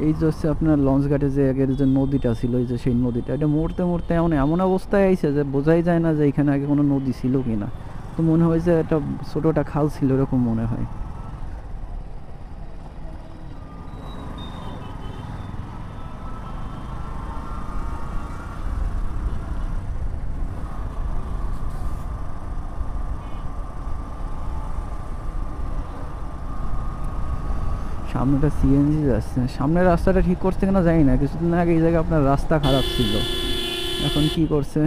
এই যে হচ্ছে আপনার লঞ্চ ঘাটে যে আগের যে নদীটা ছিল, এই যে সেই নদীটা, এটা মরতে মরতে এমন এমন অবস্থায় আইছে যে বোঝাই যায় না যে এখানে আগে কোনো নদী ছিল কিনা। তো মনে হয় যে একটা ছোটোটা খাল ছিল, এরকম মনে হয়। সামনেটা সিএনজি যাচ্ছে, সামনের রাস্তাটা ঠিক করছে কিনা জানি না। কিছুদিন আগে এই জায়গায় আপনার রাস্তা খারাপ ছিল, এখন কি করছে।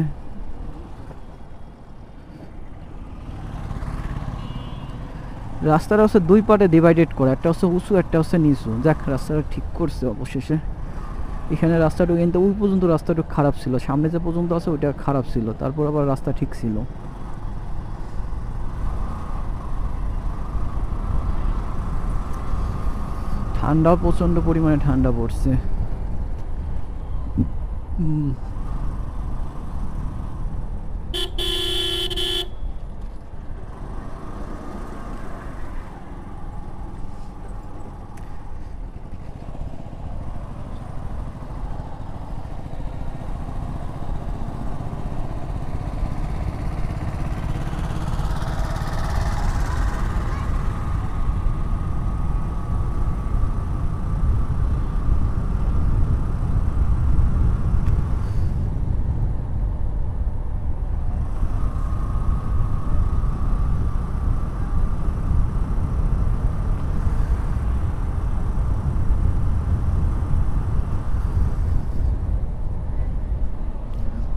রাস্তাটা হচ্ছে দুই পার্টে ডিভাইডেড করা, একটা হচ্ছে উঁচু, একটা হচ্ছে নিচু। যাক, রাস্তাটা ঠিক করছে অবশেষে। এখানে রাস্তাটা কিন্তু ওই পর্যন্ত রাস্তাটা খারাপ ছিল, সামনে যে পর্যন্ত আছে ওইটা খারাপ ছিল, তারপর আবার রাস্তা ঠিক ছিল। ঠান্ডাও প্রচণ্ড পরিমাণে ঠান্ডা পড়ছে।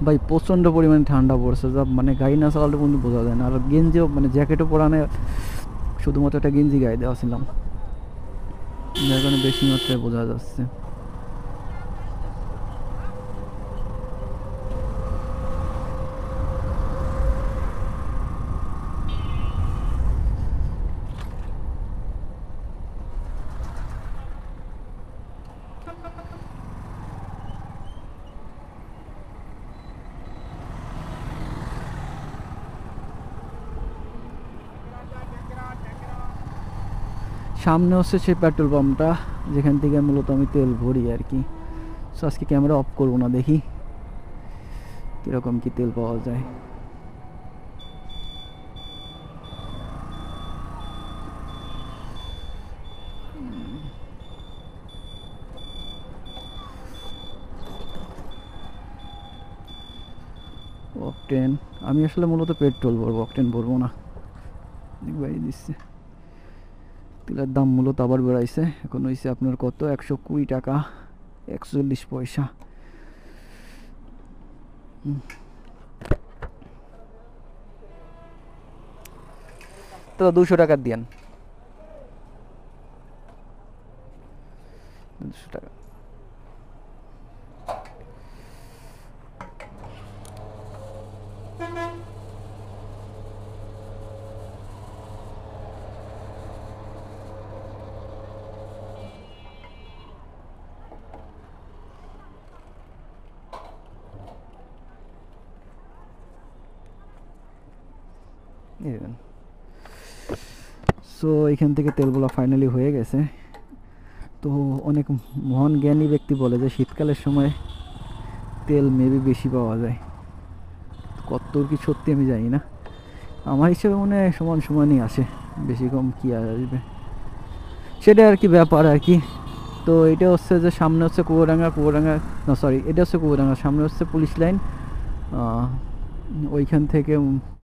ভাই প্রচণ্ড পরিমাণে ঠান্ডা পড়ছে, যা মানে গাড়ি না চালালে কিন্তু বোঝা যায় না। আর গেঞ্জিও মানে জ্যাকেটও পরানো, শুধুমাত্র একটা গেঞ্জি গায়ে দেওয়া ছিলাম, যার কারণে বেশি মাত্রায় বোঝা যাচ্ছে। সামনে হচ্ছে সেই পেট্রোল পাম্পটা, যেখান থেকে মূলত আমি তেল ভরি আর কি। সো আজকে ক্যামেরা অফ করবো না, দেখি কীরকম কি তেল পাওয়া যায়। অকটেন, আমি আসলে মূলত পেট্রোল ভরবো, অকটেন ভরবো না। বাড়িয়ে দিচ্ছে। তেলের দাম মূলত আবার বেড়াইছে, এখন হয়েছে আপনার কত, 120 টাকা 41 পয়সা। তো 200 টাকা দিয়েন, 200 টাকা। সো এখান থেকে তেলগুলো ফাইনালি হয়ে গেছে। তো অনেক মহান জ্ঞানী ব্যক্তি বলে যে শীতকালের সময় তেল মেবি বেশি পাওয়া যায়। কতদূর কি সত্যি আমি জানি না, আমার হিসেবে মনে হয় সমান সমানই আসে, বেশি কম কি আর আসবে, সেটা আর কি ব্যাপার আর কি। তো এটা হচ্ছে যে সামনে হচ্ছে কুয়াডাঙ্গা, না সরি, এটা হচ্ছে কুয়াডাঙ্গা, সামনে হচ্ছে পুলিশ লাইন। ওইখান থেকে